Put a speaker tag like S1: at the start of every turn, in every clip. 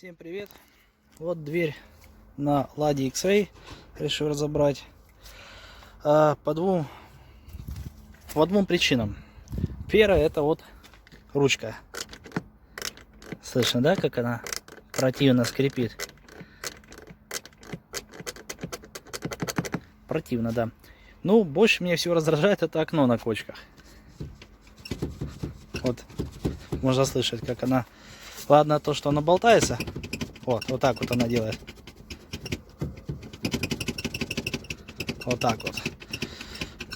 S1: Всем привет! Вот дверь на Ладе X-Ray решил разобрать по двум причинам. Первое, это вот ручка. Слышно, да, как она противно скрипит? Противно, да. Ну, больше меня всего раздражает это окно на кочках. Вот, можно слышать, как она... Ладно, то, что она болтается. Вот так вот она делает. Вот так вот.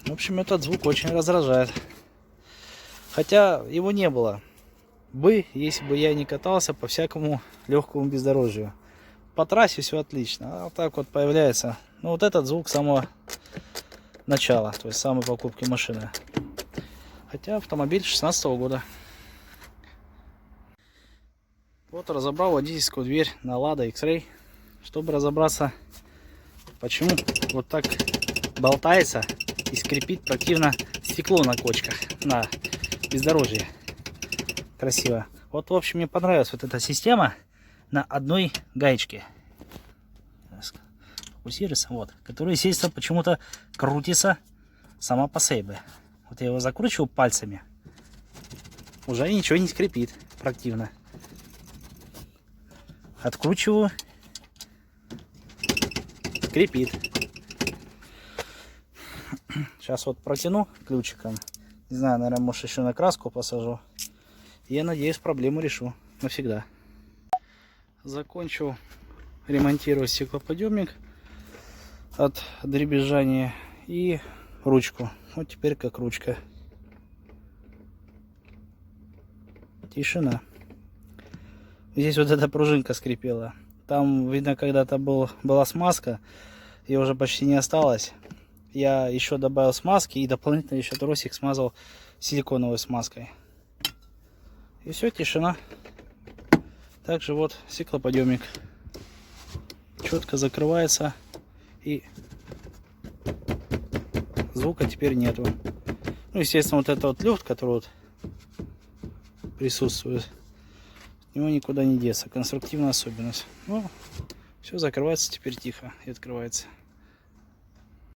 S1: В общем, этот звук очень раздражает. Хотя его не было бы, если бы я не катался по всякому легкому бездорожью. По трассе все отлично. А вот так вот появляется. Ну, вот этот звук с самого начала, то есть с самой покупки машины. Хотя автомобиль 2016 года. Вот разобрал водительскую дверь на Lada X-Ray, чтобы разобраться, почему вот так болтается и скрипит противно стекло на кочках, на бездорожье. Красиво. Вот, в общем, мне понравилась вот эта система на одной гаечке. Фокусируется, вот, которая, естественно, почему-то крутится сама по себе. Вот я его закручиваю пальцами, уже ничего не скрипит противно. Откручиваю, скрипит. Сейчас вот протяну ключиком. Не знаю, наверное, может, еще на краску посажу. И я надеюсь, проблему решу навсегда. Закончил ремонтировать стеклоподъемник от дребезжания и ручку. Вот теперь как ручка. Тишина. Здесь вот эта пружинка скрипела. Там, видно, когда-то была смазка, ее уже почти не осталось. Я еще добавил смазки и дополнительно еще тросик смазал силиконовой смазкой. И все, тишина. Также вот стеклоподъемник четко закрывается, и звука теперь нету. Ну, естественно, вот этот вот люфт, который вот присутствует, от него никуда не деться. Конструктивная особенность. Ну, все закрывается теперь тихо и открывается.